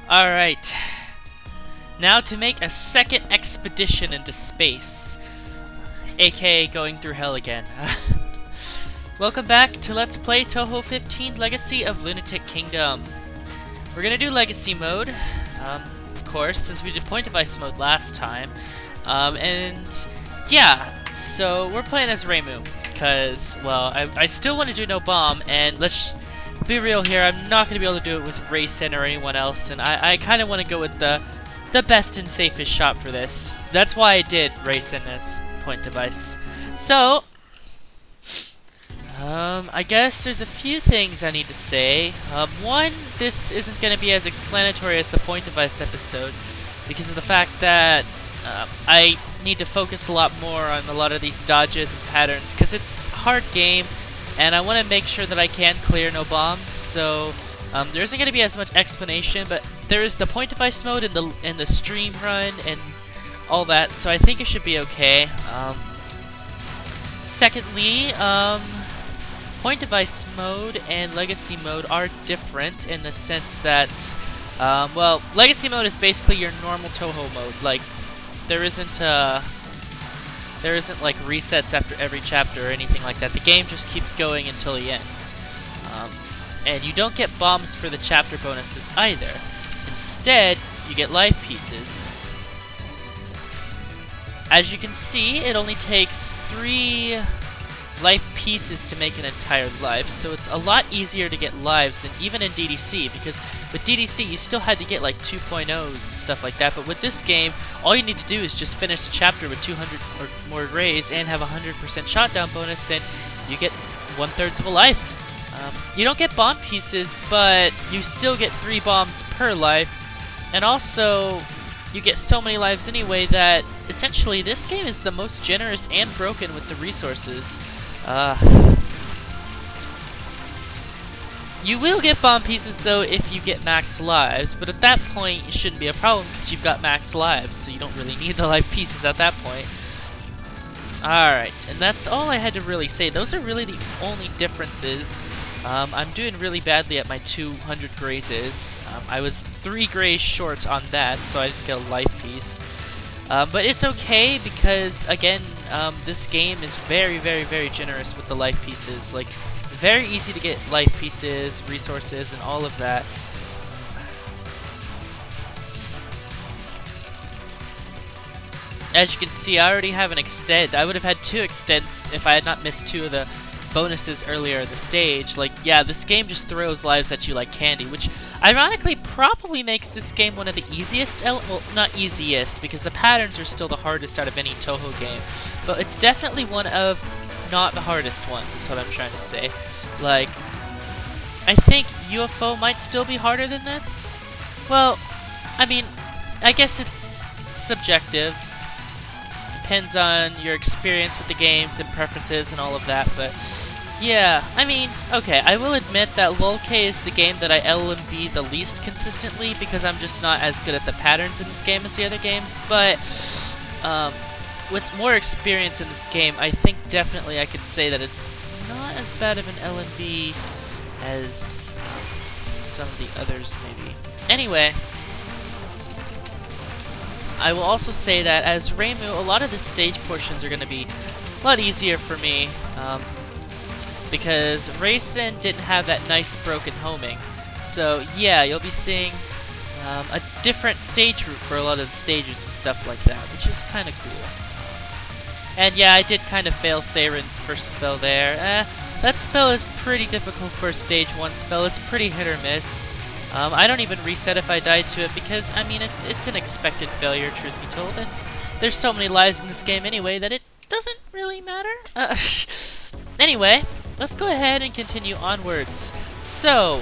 Alright. Now to make a second expedition into space. AKA going through hell again. Welcome back to Let's Play Touhou 15 Legacy of Lunatic Kingdom. We're gonna do Legacy mode, of course, since we did point device mode last time. And yeah, so we're playing as Reimu, because, well, I still want to do no bomb, and let's be real here, I'm not going to be able to do it with Racin or anyone else, and I kind of want to go with the best and safest shot for this. That's why I did Racin as point device. So, I guess there's a few things I need to say. One, this isn't going to be as explanatory as the point device episode, because of the fact that I need to focus a lot more on a lot of these dodges and patterns, because it's a hard game, and I want to make sure that I can clear no bombs, so there isn't going to be as much explanation, but there is the point device mode and the stream run and all that, so I think it should be okay. Secondly, point device mode and legacy mode are different in the sense that, well, legacy mode is basically your normal Touhou mode. Like, there isn't like resets after every chapter or anything like that. The game just keeps going until the end. And you don't get bombs for the chapter bonuses either. Instead, you get life pieces. As you can see, it only takes 3 life pieces to make an entire life, so it's a lot easier to get lives than even in DDC, because with DDC you still had to get like 2.0s and stuff like that, but with this game all you need to do is just finish the chapter with 200 or more rays and have a 100% shotdown bonus, and you get 1/3 of a life. You don't get bomb pieces, but you still get 3 bombs per life, and also you get so many lives anyway that essentially this game is the most generous and broken with the resources. You will get bomb pieces though if you get max lives, but at that point it shouldn't be a problem because you've got max lives, so you don't really need the life pieces at that point. Alright, and that's all I had to really say. Those are really the only differences. I'm doing really badly at my 200 grazes. I was 3 grays short on that, so I didn't get a life piece. But it's okay because, again, this game is very, very, very generous with the life pieces. Like, very easy to get life pieces, resources, and all of that. As you can see, I already have an extend. I would have had 2 extents if I had not missed 2 of the bonuses earlier in the stage. Like, yeah, this game just throws lives at you like candy, which ironically probably makes this game one of the easiest, well, not easiest, because the patterns are still the hardest out of any Touhou game, but it's definitely one of not the hardest ones, is what I'm trying to say. Like, I think UFO might still be harder than this. Well, I mean, I guess it's subjective. Depends on your experience with the games and preferences and all of that, but yeah, I mean, okay, I will admit that LOLK is the game that I LMB the least consistently because I'm just not as good at the patterns in this game as the other games, but with more experience in this game, I think definitely I could say that it's not as bad of an LMB as some of the others maybe. Anyway, I will also say that as Reimu, a lot of the stage portions are going to be a lot easier for me, because Racin didn't have that nice broken homing. So yeah, you'll be seeing a different stage route for a lot of the stages and stuff like that, which is kind of cool. And yeah, I did kind of fail Seiren's first spell there. That spell is pretty difficult for a stage 1 spell. It's pretty hit or miss. I don't even reset if I died to it because, I mean, it's an expected failure, truth be told, and there's so many lives in this game anyway that it doesn't really matter. Anyway, let's go ahead and continue onwards. So,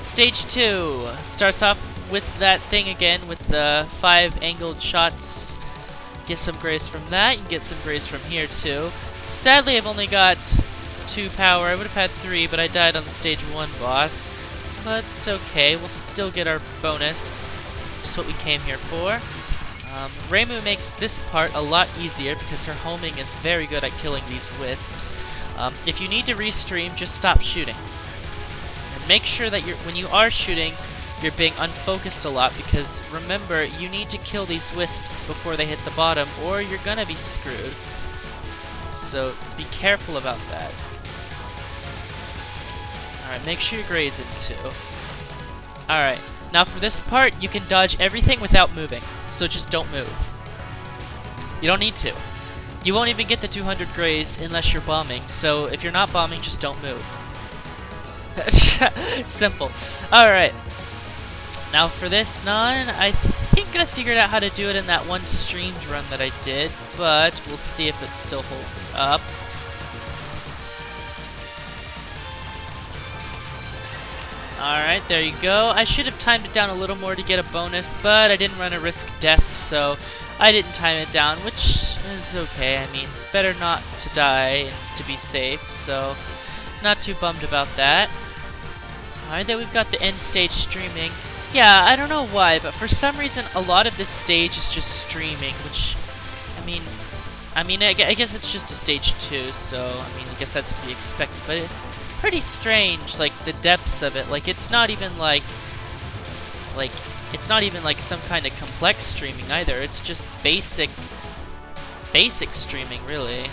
Stage 2 starts off with that thing again with the 5 angled shots. Get some grace from that. You can get some grace from here too. Sadly, I've only got 2 power. I would have had 3, but I died on the Stage 1 boss. But it's okay, we'll still get our bonus. Just what we came here for. Reimu makes this part a lot easier because her homing is very good at killing these wisps. If you need to restream, just stop shooting. And make sure that when you are shooting, you're being unfocused a lot, because remember, you need to kill these wisps before they hit the bottom or you're gonna be screwed. So be careful about that. Alright, make sure you're grazing too. Alright, now for this part, you can dodge everything without moving, so just don't move. You don't need to. You won't even get the 200 graze unless you're bombing, so if you're not bombing, just don't move. Simple. Alright. Now for this non, I think I figured out how to do it in that one streamed run that I did, but we'll see if it still holds up. Alright, there you go. I should have timed it down a little more to get a bonus, but I didn't want to risk death, so I didn't time it down, which is okay. I mean, it's better not to die and to be safe, so not too bummed about that. Alright, then we've got the end stage streaming. Yeah, I don't know why, but for some reason a lot of this stage is just streaming, which, I guess it's just a stage 2, so, I guess that's to be expected, but it's pretty strange, like, the depths of it. Like, it's not even like some kind of complex streaming either. It's just basic streaming, really.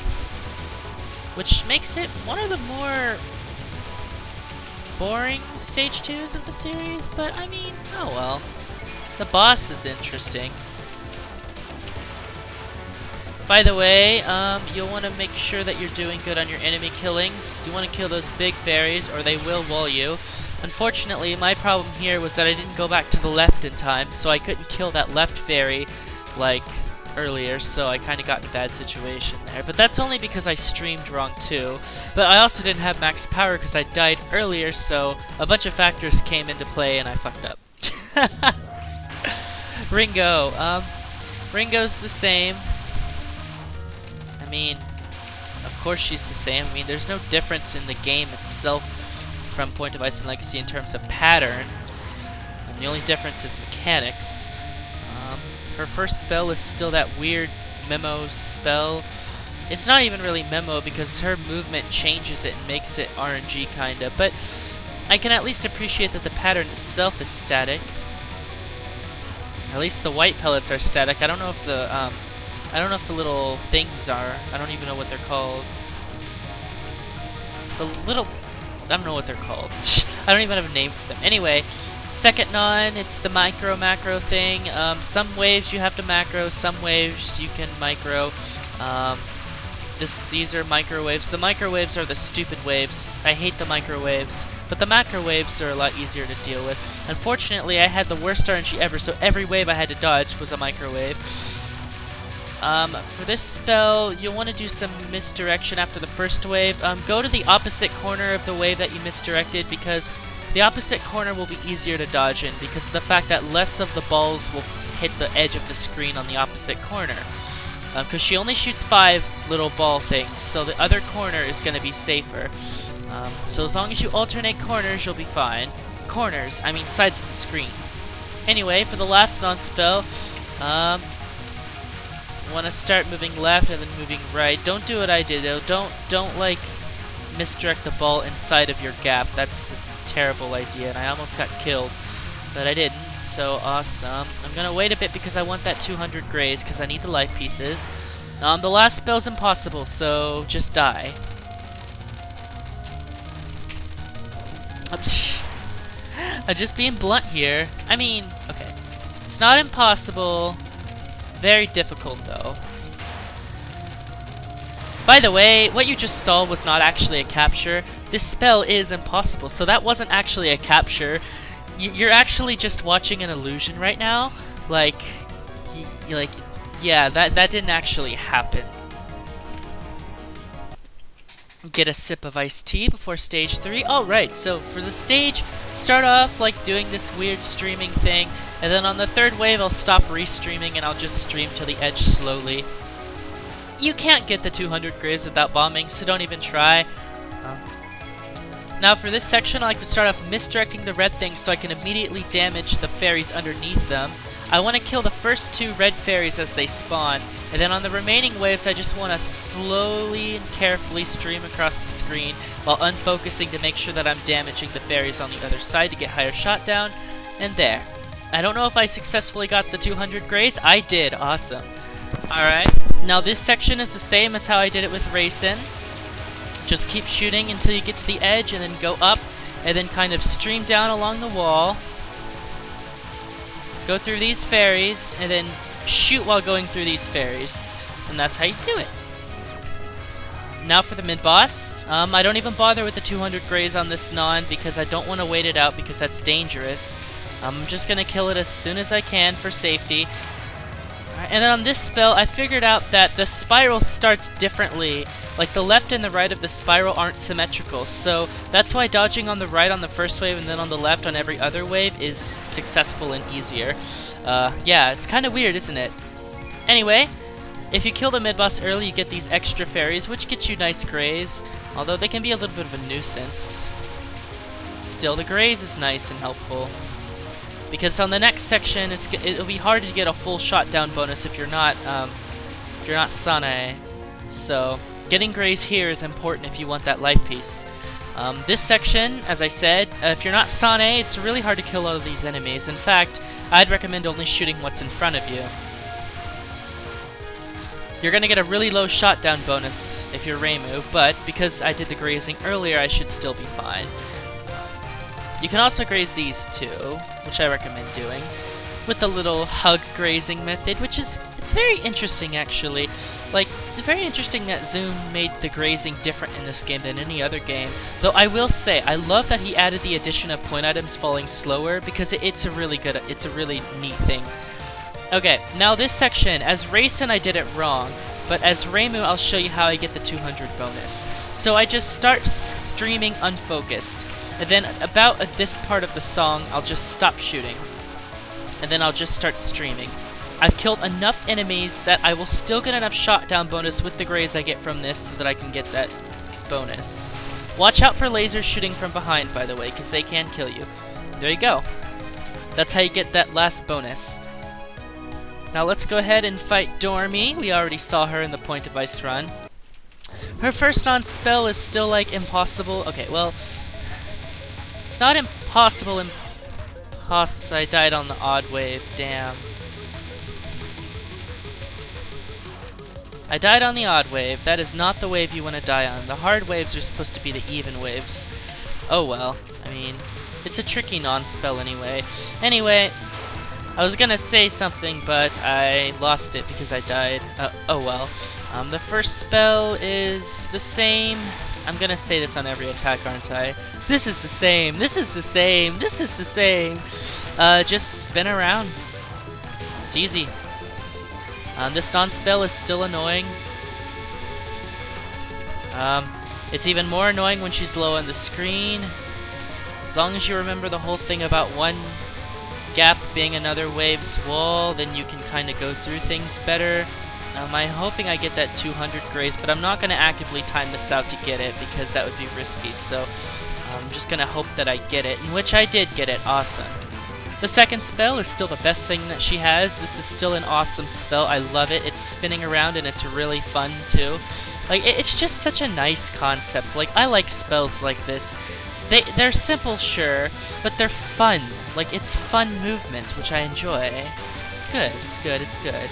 Which makes it one of the more boring stage 2s of the series, but I mean, oh well. The boss is interesting. By the way, you'll want to make sure that you're doing good on your enemy killings. You want to kill those big fairies or they will wall you. Unfortunately, my problem here was that I didn't go back to the left in time, so I couldn't kill that left fairy like earlier, so I kind of got in a bad situation there. But that's only because I streamed wrong too. But I also didn't have max power because I died earlier, so a bunch of factors came into play and I fucked up. Ringo. Ringo's the same. I mean, of course she's the same. I mean, there's no difference in the game itself from Point of Ice and Legacy in terms of patterns. And the only difference is mechanics. Her first spell is still that weird memo spell. It's not even really memo because her movement changes it and makes it RNG kinda, but I can at least appreciate that the pattern itself is static. At least the white pellets are static. I don't know if the little things are. I don't even know what they're called. I don't know what they're called. I don't even have a name for them. Anyway, second non, it's the macro thing. Some waves you have to macro, some waves you can micro. These are microwaves. The microwaves are the stupid waves. I hate the microwaves, but the macrowaves are a lot easier to deal with. Unfortunately, I had the worst RNG ever, so every wave I had to dodge was a microwave. For this spell, you'll want to do some misdirection after the first wave. Go to the opposite corner of the wave that you misdirected, because the opposite corner will be easier to dodge in because of the fact that less of the balls will hit the edge of the screen on the opposite corner. Because she only shoots 5 little ball things, so the other corner is going to be safer. So as long as you alternate corners, you'll be fine. Corners, I mean sides of the screen. Anyway, for the last non-spell, want to start moving left and then moving right. Don't do what I did though. Don't like misdirect the ball inside of your gap. That's a terrible idea, and I almost got killed, but I didn't. So awesome. I'm gonna wait a bit because I want that 200 graze because I need the life pieces. The last spell's impossible, so just die. I'm just being blunt here. I mean, okay, it's not impossible. Very difficult, though. By the way, what you just saw was not actually a capture. This spell is impossible, so that wasn't actually a capture. You're actually just watching an illusion right now. Yeah, that didn't actually happen. Get a sip of iced tea before stage 3. Alright, so for the stage, start off like doing this weird streaming thing, and then on the third wave I'll stop restreaming and I'll just stream to the edge slowly. You can't get the 200 grizz without bombing, so don't even try. Now for this section I like to start off misdirecting the red things so I can immediately damage the fairies underneath them. I want to kill the first 2 red fairies as they spawn, and then on the remaining waves I just want to slowly and carefully stream across the screen while unfocusing to make sure that I'm damaging the fairies on the other side to get higher shot down. and there. I don't know if I successfully got the 200 grays. I did. Awesome. Alright, now this section is the same as how I did it with Racing. Just keep shooting until you get to the edge and then go up and then kind of stream down along the wall. Go through these fairies and then shoot while going through these fairies. And that's how you do it. Now for the mid-boss. I don't even bother with the 200 grays on this non because I don't want to wait it out because that's dangerous. I'm just going to kill it as soon as I can for safety. And then on this spell, I figured out that the spiral starts differently. Like the left and the right of the spiral aren't symmetrical, so that's why dodging on the right on the first wave and then on the left on every other wave is successful and easier. Yeah, it's kind of weird, isn't it? Anyway, if you kill the mid-boss early, you get these extra fairies, which get you nice grays, although they can be a little bit of a nuisance. Still, the grays is nice and helpful. Because on the next section, it'll be hard to get a full shot down bonus if you're not Sanae. So getting grays here is important if you want that life piece. This section, as I said, if you're not Sanae, it's really hard to kill all of these enemies. In fact, I'd recommend only shooting what's in front of you. You're gonna get a really low shot down bonus if you're Reimu, but because I did the grazing earlier, I should still be fine. You can also graze these too, which I recommend doing, with the little hug grazing method, which is, it's very interesting actually. Like, it's very interesting that Zoom made the grazing different in this game than any other game. Though I will say, I love that he added the addition of point items falling slower, because it's a really neat thing. Okay, now this section, as Racing I did it wrong, but as Reimu I'll show you how I get the 200 bonus. So I just start streaming unfocused. And then about at this part of the song, I'll just stop shooting. And then I'll just start streaming. I've killed enough enemies that I will still get enough shot down bonus with the grades I get from this so that I can get that bonus. Watch out for lasers shooting from behind, by the way, because they can kill you. There you go. That's how you get that last bonus. Now let's go ahead and fight Dormy. We already saw her in the point device run. Her first non-spell is still like impossible. Okay, well, it's not impossible. I died on the odd wave, damn. I died on the odd wave. That is not the wave you want to die on. The hard waves are supposed to be the even waves. Oh well, I mean, it's a tricky non-spell anyway. Anyway, I was gonna say something, but I lost it because I died. Oh well. The first spell is the same. I'm gonna say this on every attack, aren't I? This is the same, this is the same, this is the same. Just spin around. It's easy. This non-spell is still annoying. It's even more annoying when she's low on the screen. As long as you remember the whole thing about one gap being another wave's wall, then you can kind of go through things better. I'm hoping I get that 200 grays, but I'm not going to actively time this out to get it because that would be risky, so I'm just going to hope that I get it, in which I did get it. Awesome. The second spell is still the best thing that she has. This is still an awesome spell. I love it. It's spinning around and it's really fun too. Like, it's just such a nice concept. Like, I like spells like this. They're simple, sure, but they're fun. Like, it's fun movement, which I enjoy. It's good, it's good, it's good.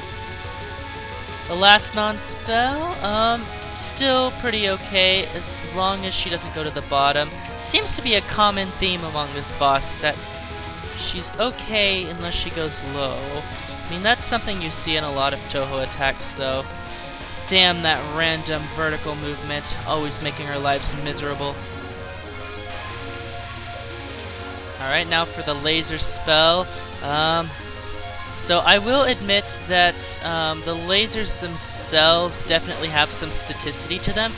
The last non-spell, still pretty okay, as long as she doesn't go to the bottom. Seems to be a common theme among this boss, is that she's okay unless she goes low. I mean, that's something you see in a lot of Touhou attacks, though. Damn that random vertical movement, always making our lives miserable. Alright, now for the laser spell. So I will admit that the lasers themselves definitely have some staticity to them.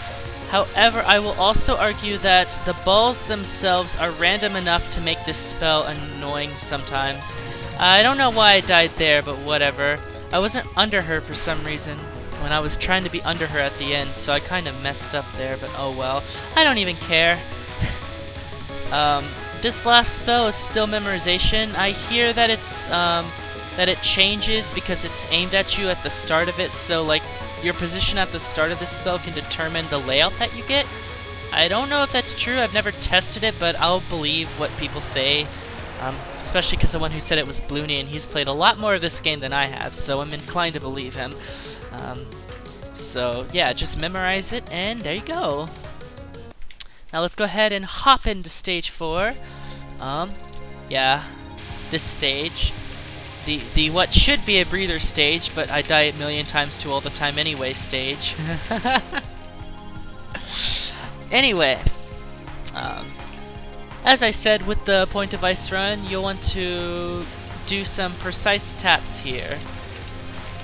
However, I will also argue that the balls themselves are random enough to make this spell annoying sometimes. I don't know why I died there, but whatever. I wasn't under her for some reason when I was trying to be under her at the end, so I kind of messed up there, but oh well. I don't even care. This last spell is still memorization. I hear that it's that it changes because it's aimed at you at the start of it, so like your position at the start of the spell can determine the layout that you get. I don't know if that's true, I've never tested it, but I'll believe what people say. Especially because the one who said it was Bloony, and he's played a lot more of this game than I have, so I'm inclined to believe him. So yeah, just memorize it, and there you go. Now let's go ahead and hop into stage 4. Yeah, this stage. The what should be a breather stage, but I die a million times to all the time anyway stage. Anyway, as I said with the point device run, you'll want to do some precise taps here.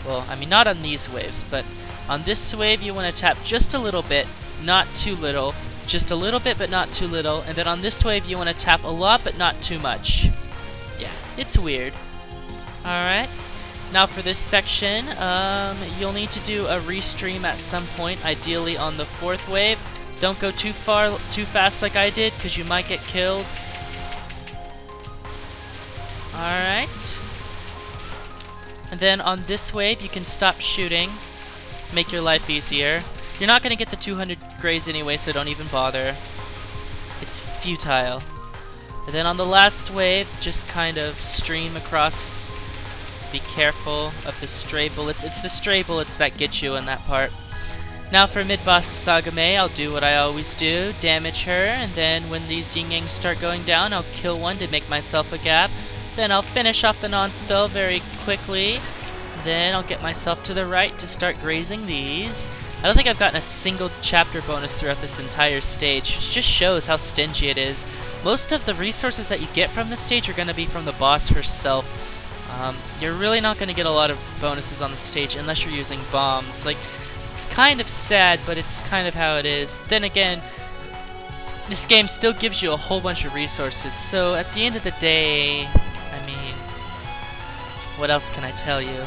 Well, I mean not on these waves, but on this wave you want to tap just a little bit, not too little, just a little bit but not too little, and then on this wave you want to tap a lot but not too much. Yeah, it's weird. Alright, now for this section, you'll need to do a restream at some point, ideally on the 4th wave. Don't go too fast like I did, because you might get killed. Alright. And then on this wave, you can stop shooting, make your life easier. You're not going to get the 200 grays anyway, so don't even bother. It's futile. And then on the last wave, just kind of stream across. Be careful of the stray bullets. It's the stray bullets that get you in that part. Now for mid-boss Sagame, I'll do what I always do, damage her, and then when these yin-yangs start going down, I'll kill one to make myself a gap. Then I'll finish off the non-spell very quickly. Then I'll get myself to the right to start grazing these. I don't think I've gotten a single chapter bonus throughout this entire stage, which just shows how stingy it is. Most of the resources that you get from this stage are going to be from the boss herself. You're really not going to get a lot of bonuses on the stage unless you're using bombs. Like, it's kind of sad, but it's kind of how it is. Then again, this game still gives you a whole bunch of resources, so at the end of the day, I mean, what else can I tell you?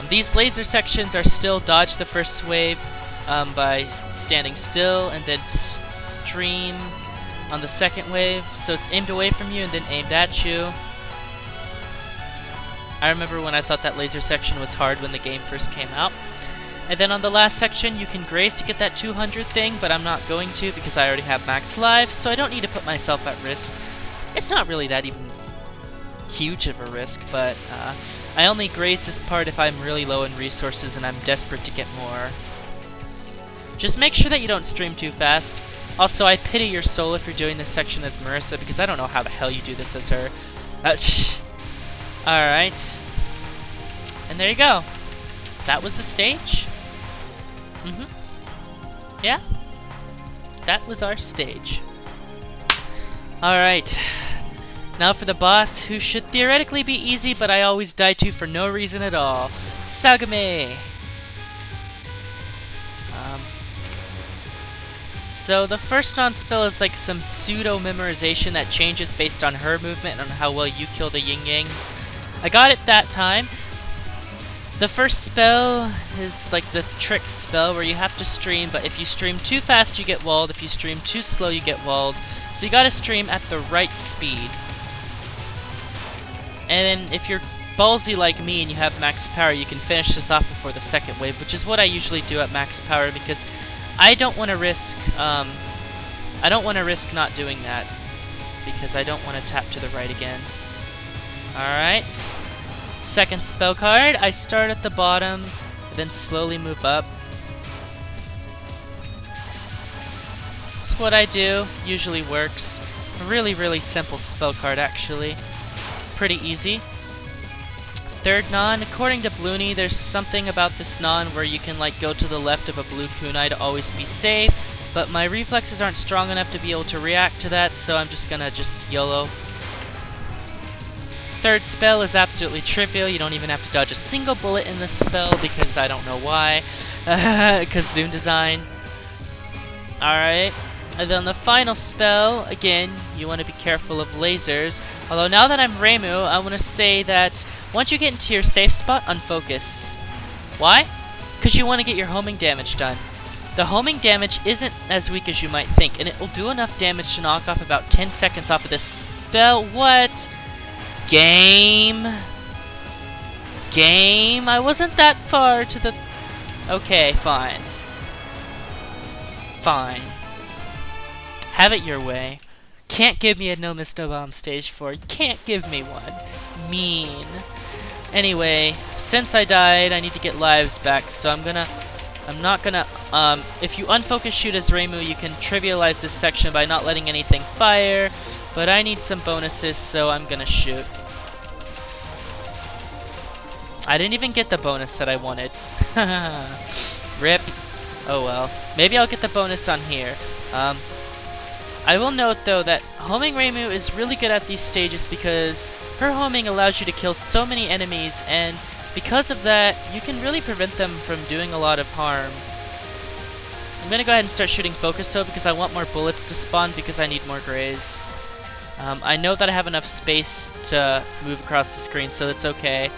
These laser sections are still dodge the first wave by standing still, and then stream on the second wave, so it's aimed away from you and then aimed at you. I remember when I thought that laser section was hard when the game first came out. And then on the last section, you can graze to get that 200 thing, but I'm not going to because I already have max lives, so I don't need to put myself at risk. It's not really that even huge of a risk, but I only graze this part if I'm really low in resources and I'm desperate to get more. Just make sure that you don't stream too fast. Also, I pity your soul if you're doing this section as Marissa, because I don't know how the hell you do this as her. Alright. And there you go. That was the stage. Yeah. That was our stage. Alright. Now for the boss, who should theoretically be easy, but I always die to for no reason at all. Sagame! So the first non-spell is like some pseudo-memorization that changes based on her movement and on how well you kill the yin-yangs. I got it that time. The first spell is like the trick spell where you have to stream, but if you stream too fast you get walled, if you stream too slow you get walled. So you gotta stream at the right speed. And then if you're ballsy like me and you have max power, you can finish this off before the second wave, which is what I usually do at max power because I don't want to risk not doing that because I don't want to tap to the right again. Alright. Second spell card, I start at the bottom, then slowly move up. That's what I do, usually works. A really, really simple spell card actually. Pretty easy. Third non, according to Bloony, there's something about this non where you can like go to the left of a blue kunai to always be safe, but my reflexes aren't strong enough to be able to react to that, so I'm just gonna YOLO. Third spell is absolutely trivial. You don't even have to dodge a single bullet in this spell because I don't know why. Because Zoom design. Alright. And then the final spell, again, you want to be careful of lasers. Although now that I'm Reimu, I want to say that once you get into your safe spot, unfocus. Why? Because you want to get your homing damage done. The homing damage isn't as weak as you might think, and it will do enough damage to knock off about 10 seconds off of this spell. What? Game? I wasn't that far to the... Okay, fine. Fine. Have it your way. Can't give me a no miss no bomb stage 4. You can't give me one. Mean. Anyway, since I died, I need to get lives back, so I'm not gonna, if you unfocus shoot as Reimu, you can trivialize this section by not letting anything fire, but I need some bonuses, so I'm gonna shoot. I didn't even get the bonus that I wanted. Rip. Oh well. Maybe I'll get the bonus on here. I will note though that homing Reimu is really good at these stages because her homing allows you to kill so many enemies, and because of that, you can really prevent them from doing a lot of harm. I'm gonna go ahead and start shooting focus though because I want more bullets to spawn because I need more grays. I know that I have enough space to move across the screen, so it's okay.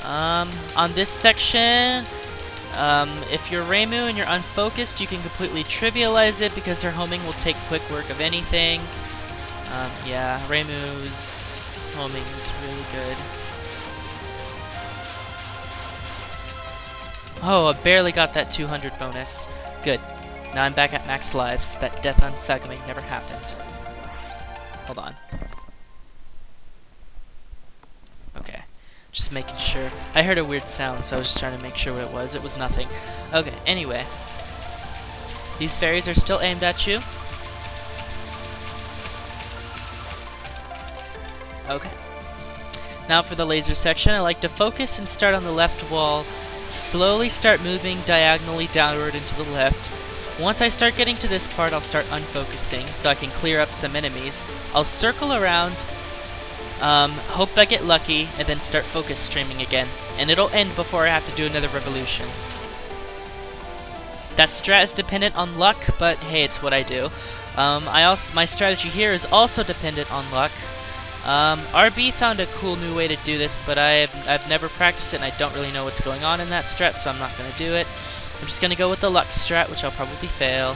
On this section, if you're Reimu and you're unfocused, you can completely trivialize it because her homing will take quick work of anything. Yeah, Reimu's homing is really good. Oh, I barely got that 200 bonus. Good. Now I'm back at max lives. That death on Sagame never happened. Hold on. Okay. Just making sure. I heard a weird sound, so I was just trying to make sure what it was. It was nothing. Okay, anyway. These fairies are still aimed at you. Okay. Now for the laser section, I like to focus and start on the left wall. Slowly start moving diagonally downward into the left. Once I start getting to this part, I'll start unfocusing so I can clear up some enemies. I'll circle around, hope I get lucky, and then start focus streaming again. And it'll end before I have to do another revolution. That strat is dependent on luck, but hey, it's what I do. My strategy here is also dependent on luck. RB found a cool new way to do this, but I've never practiced it and I don't really know what's going on in that strat, so I'm not going to do it. I'm just going to go with the luck strat, which I'll probably fail.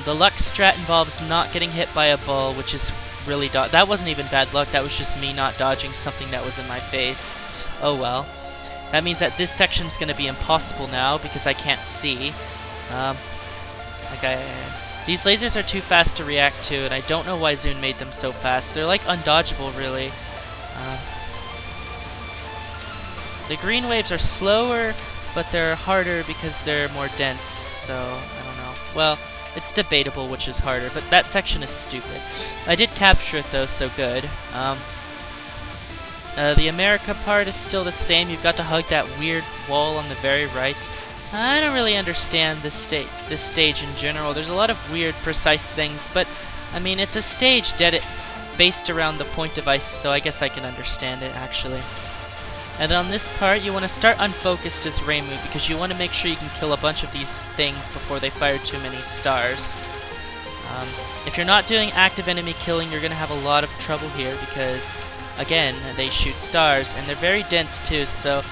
The luck strat involves not getting hit by a ball, which is really that wasn't even bad luck, that was just me not dodging something that was in my face. Oh well. That means that this section's going to be impossible now because I can't see. These lasers are too fast to react to, and I don't know why Zune made them so fast. They're like undodgeable, really. The green waves are slower, but they're harder because they're more dense, so I don't know. Well, it's debatable which is harder, but that section is stupid. I did capture it though, so good. The America part is still the same. You've got to hug that weird wall on the very right. I don't really understand this stage in general. There's a lot of weird, precise things, but I mean, it's a stage based around the point device, so I guess I can understand it actually. And then on this part, you want to start unfocused as Reimu because you want to make sure you can kill a bunch of these things before they fire too many stars. If you're not doing active enemy killing, you're going to have a lot of trouble here because, again, they shoot stars and they're very dense too, so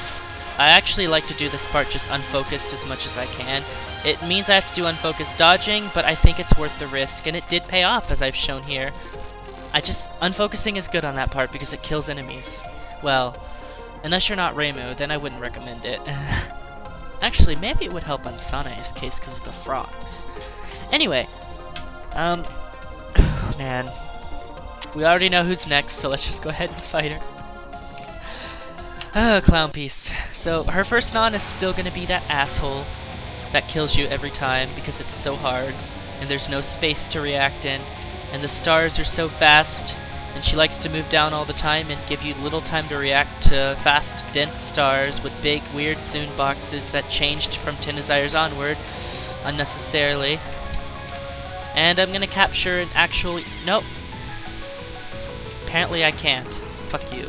I actually like to do this part just unfocused as much as I can. It means I have to do unfocused dodging, but I think it's worth the risk, and it did pay off as I've shown here. Unfocusing is good on that part because it kills enemies. Well, unless you're not Reimu, then I wouldn't recommend it. Actually, maybe it would help on Sanae's case because of the frogs. Anyway, man. We already know who's next, so let's just go ahead and fight her. Oh, clown piece. So, her first non is still going to be that asshole that kills you every time because it's so hard, and there's no space to react in, and the stars are so fast, and she likes to move down all the time and give you little time to react to fast, dense stars with big, weird Zune boxes that changed from 10 Desires onward, unnecessarily. And I'm going to capture an actual... Nope. Apparently I can't. Fuck you.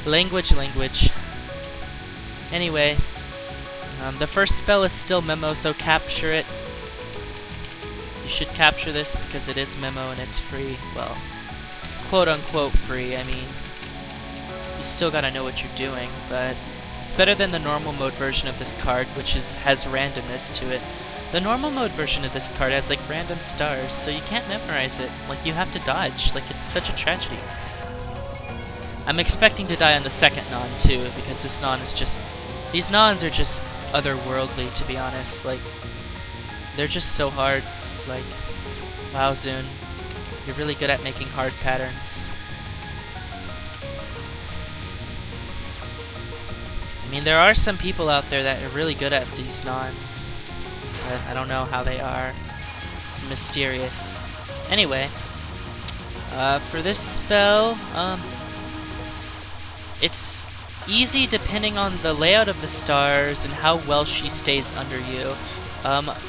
Language. Anyway, the first spell is still Memo, so capture it. You should capture this because it is Memo and it's free. Well, quote-unquote free. I mean, you still gotta know what you're doing, but it's better than the normal mode version of this card, which has randomness to it. The normal mode version of this card has like random stars, so you can't memorize it. Like, you have to dodge. Like, it's such a tragedy. I'm expecting to die on the second non too, because this non is just... These nons are just otherworldly, to be honest. Like, they're just so hard. like. Wow, Zune. You're really good at making hard patterns. I mean, there are some people out there that are really good at these nons. But I don't know how they are. It's mysterious. Anyway, for this spell, it's easy depending on the layout of the stars and how well she stays under you.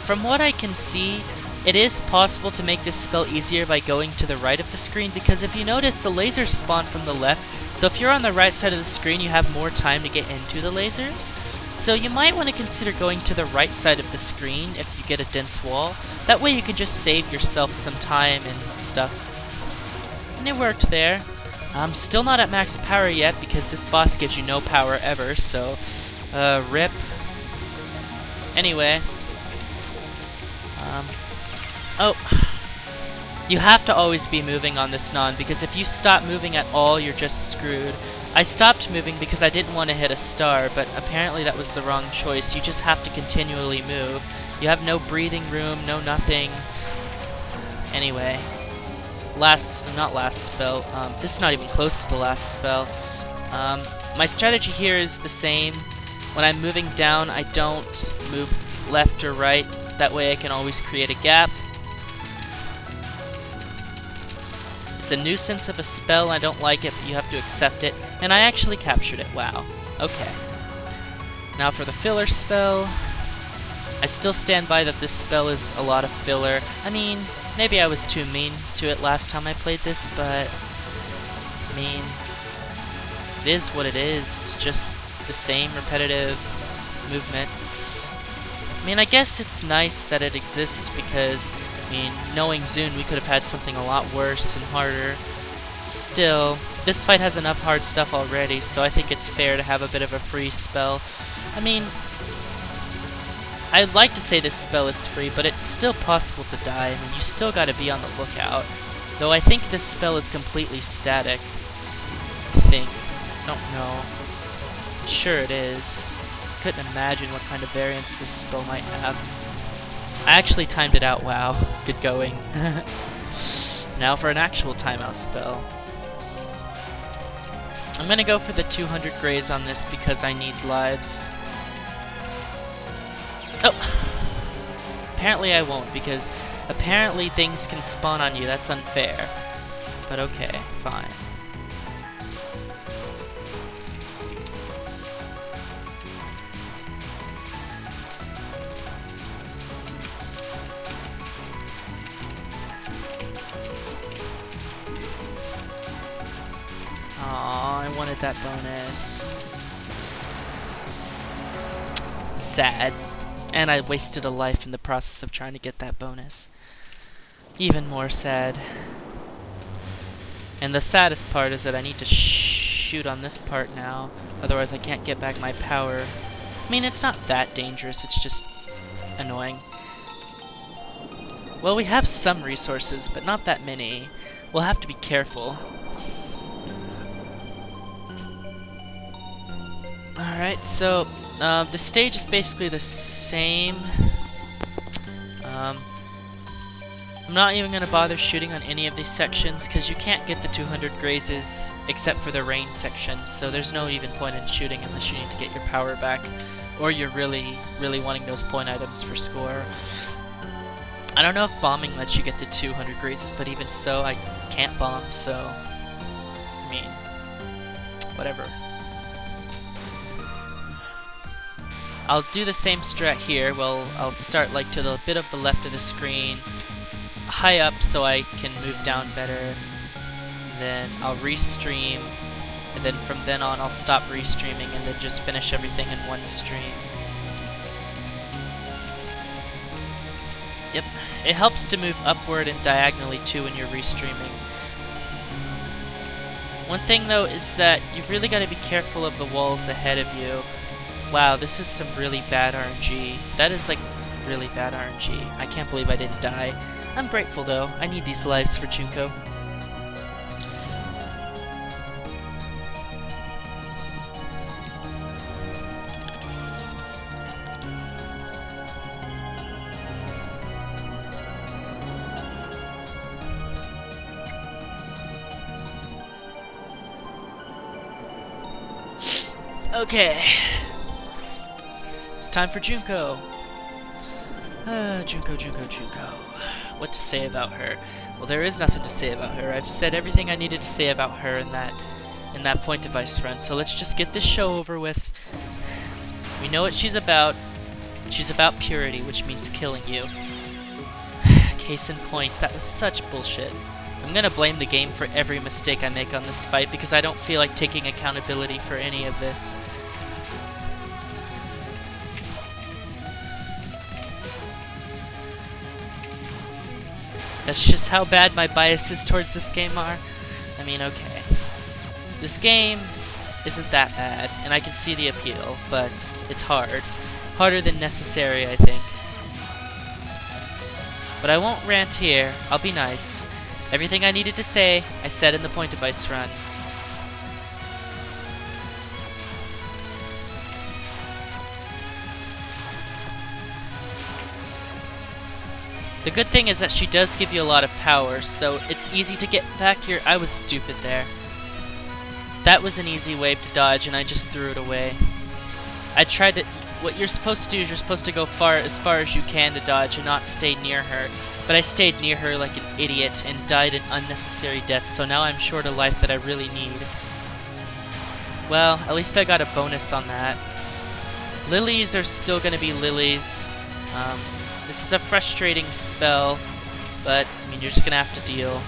From what I can see, it is possible to make this spell easier by going to the right of the screen, because if you notice, the lasers spawn from the left, so if you're on the right side of the screen, you have more time to get into the lasers. So you might want to consider going to the right side of the screen if you get a dense wall. That way you can just save yourself some time and stuff. And it worked there. I'm still not at max power yet because this boss gives you no power ever, so rip. Anyway. Oh. You have to always be moving on this non, because if you stop moving at all, you're just screwed. I stopped moving because I didn't want to hit a star, but apparently that was the wrong choice. You just have to continually move. You have no breathing room, no nothing. Anyway. Not last spell. This is not even close to the last spell. My strategy here is the same. When I'm moving down, I don't move left or right. That way I can always create a gap. It's a nuisance of a spell. I don't like it, but you have to accept it. And I actually captured it. Wow. Okay. Now for the filler spell. I still stand by that this spell is a lot of filler. I mean, maybe I was too mean to it last time I played this, but I mean, it is what it is. It's just the same repetitive movements. I mean, I guess it's nice that it exists because, I mean, knowing Zune, we could have had something a lot worse and harder. Still, this fight has enough hard stuff already, so I think it's fair to have a bit of a free spell. I mean, I'd like to say this spell is free, but it's still possible to die. I mean, you still gotta be on the lookout. Though I think this spell is completely static. I think. I don't know. Sure it is. Couldn't imagine what kind of variance this spell might have. I actually timed it out, wow. Good going. Now for an actual timeout spell. I'm gonna go for the 200 grays on this because I need lives. Oh! Apparently I won't, because apparently things can spawn on you. That's unfair. But okay, fine. Aw, I wanted that bonus. Sad. And I wasted a life in the process of trying to get that bonus. Even more sad. And the saddest part is that I need to shoot on this part now, otherwise I can't get back my power. I mean, it's not that dangerous, it's just annoying. Well, we have some resources, but not that many. We'll have to be careful. Alright, so the stage is basically the same. I'm not even going to bother shooting on any of these sections because you can't get the 200 grazes except for the rain section, so there's no even point in shooting unless you need to get your power back or you're really wanting those point items for score. I don't know if bombing lets you get the 200 grazes, but even so, I can't bomb, so I mean, whatever. I'll do the same strat here. Well, I'll start like to the bit of the left of the screen, high up so I can move down better. Then I'll restream, and then from then on I'll stop restreaming and then just finish everything in one stream. Yep, it helps to move upward and diagonally too when you're restreaming. One thing though is that you really got to be careful of the walls ahead of you. Wow, this is some really bad RNG. That is like really bad RNG. I can't believe I didn't die. I'm grateful though. I need these lives for Junko. Okay. It's time for Junko. Junko. What to say about her? Well, there is nothing to say about her. I've said everything I needed to say about her in that point device run. So let's just get this show over with. We know what she's about. She's about purity, which means killing you. Case in point, that was such bullshit. I'm gonna blame the game for every mistake I make on this fight because I don't feel like taking accountability for any of this. That's just how bad my biases towards this game are. I mean, okay. This game isn't that bad, and I can see the appeal, but it's hard. Harder than necessary, I think. But I won't rant here. I'll be nice. Everything I needed to say, I said in the point device run. The good thing is that she does give you a lot of power, so it's easy to get back your... I was stupid there. That was an easy wave to dodge, and I just threw it away. I tried to... What you're supposed to do is you're supposed to go as far as you can to dodge and not stay near her. But I stayed near her like an idiot and died an unnecessary death, so now I'm short a life that I really need. Well, at least I got a bonus on that. Lilies are still gonna be lilies. This is a frustrating spell, but I mean, you're just gonna have to deal.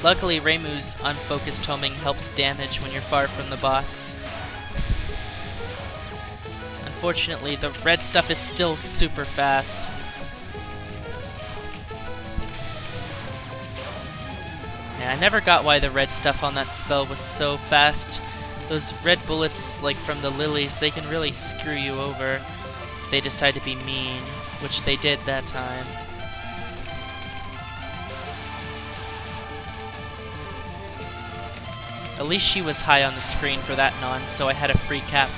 Luckily, Reimu's unfocused homing helps damage when you're far from the boss. Unfortunately, the red stuff is still super fast. Yeah, I never got why the red stuff on that spell was so fast. Those red bullets, like from the lilies, they can really screw you over if they decide to be mean, which they did that time. At least she was high on the screen for that nonce, so I had a free cap.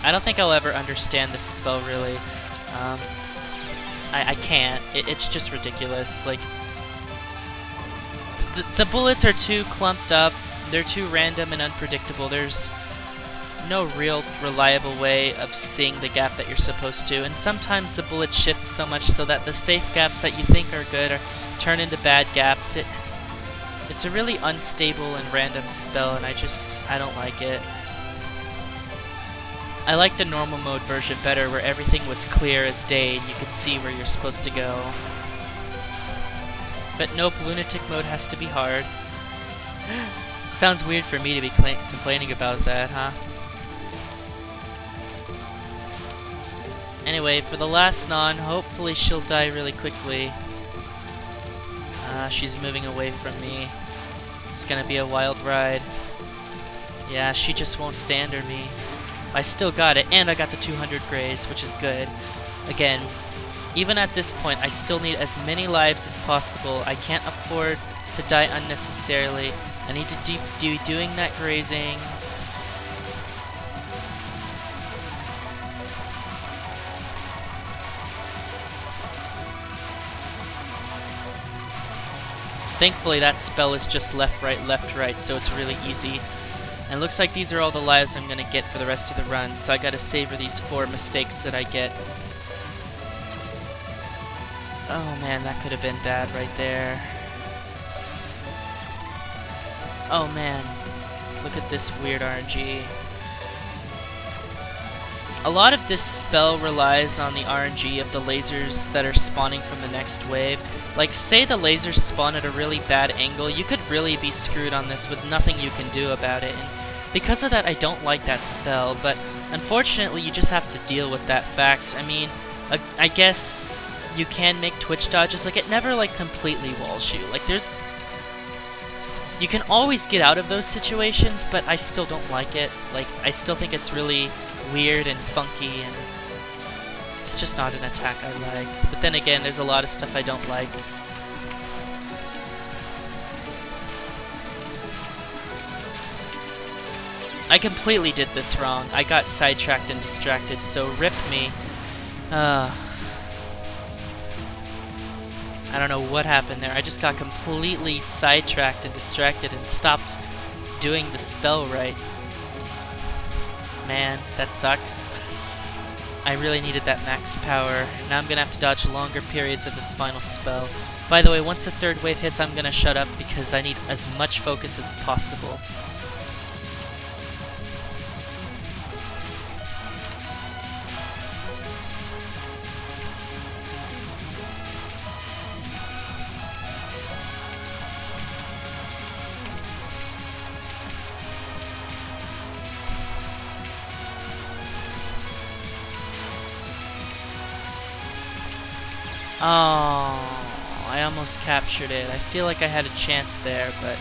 I don't think I'll ever understand this spell, really. I can't. It's just ridiculous. Like, the bullets are too clumped up. They're too random and unpredictable. There's no real reliable way of seeing the gap that you're supposed to. And sometimes the bullets shift so much so that the safe gaps that you think are good turn into bad gaps. It's a really unstable and random spell, and I don't like it. I like the normal mode version better, where everything was clear as day and you could see where you're supposed to go. But nope, Lunatic mode has to be hard. Sounds weird for me to be complaining about that, huh? Anyway, for the last non, hopefully she'll die really quickly. She's moving away from me. It's gonna be a wild ride. Yeah, she just won't stand her me. I still got it, and I got the 200 grays, which is good. Again, even at this point, I still need as many lives as possible. I can't afford to die unnecessarily. I need to be doing that grazing. Thankfully, that spell is just left, right, so it's really easy. And it looks like these are all the lives I'm gonna get for the rest of the run, so I gotta savor these 4 mistakes that I get. Oh man, that could have been bad right there. Oh man, look at this weird RNG. A lot of this spell relies on the RNG of the lasers that are spawning from the next wave. Like, say the lasers spawn at a really bad angle, you could really be screwed on this with nothing you can do about it. And because of that, I don't like that spell, but unfortunately you just have to deal with that fact. I mean, I guess you can make twitch dodges. Like, it never, like, completely walls you. Like, you can always get out of those situations, but I still don't like it. Like, I still think it's really weird and funky, and it's just not an attack I like. But then again, there's a lot of stuff I don't like. I completely did this wrong. I got sidetracked and distracted, so rip me. I don't know what happened there. I just got completely sidetracked and distracted and stopped doing the spell right. Man, that sucks. I really needed that max power. Now I'm gonna have to dodge longer periods of this final spell. By the way, once the third wave hits, I'm gonna shut up because I need as much focus as possible. Oh, I almost captured it. I feel like I had a chance there, but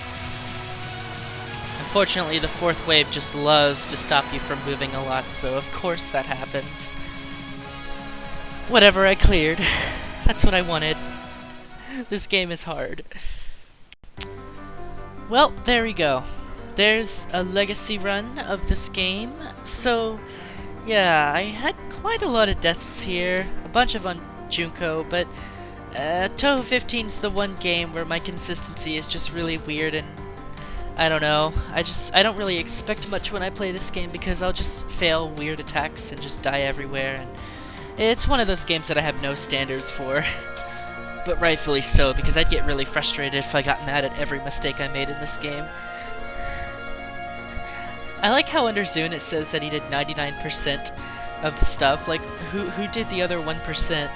unfortunately the fourth wave just loves to stop you from moving a lot, so of course that happens. Whatever, I cleared. That's what I wanted. This game is hard. Well, there we go. There's a legacy run of this game. So, yeah, I had quite a lot of deaths here. A bunch of on Junko, but Touhou 15's the one game where my consistency is just really weird, and I don't know. I don't really expect much when I play this game because I'll just fail weird attacks and just die everywhere, and it's one of those games that I have no standards for. But rightfully so, because I'd get really frustrated if I got mad at every mistake I made in this game. I like how under Zune it says that he did 99% of the stuff. Like, who did the other 1%?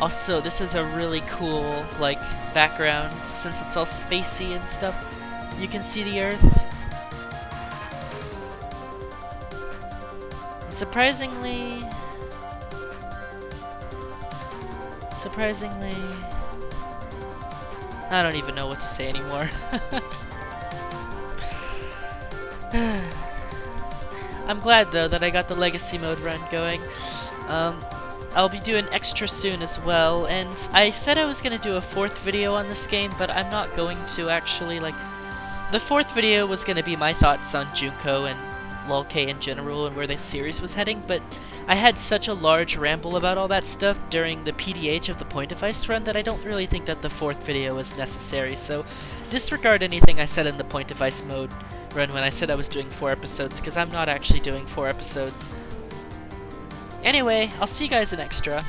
Also, this is a really cool, like, background, since it's all spacey and stuff. You can see the Earth. And surprisingly, I don't even know what to say anymore. I'm glad, though, that I got the Legacy Mode run going. I'll be doing extra soon as well, and I said I was going to do a fourth video on this game, but I'm not going to actually. Like, the fourth video was going to be my thoughts on Junko and LOL-K in general and where the series was heading, but I had such a large ramble about all that stuff during the PDH of the Point Device run that I don't really think that the fourth video is necessary, so disregard anything I said in the Point Device mode run when I said I was doing 4 episodes, because I'm not actually doing 4 episodes. Anyway, I'll see you guys in Extra.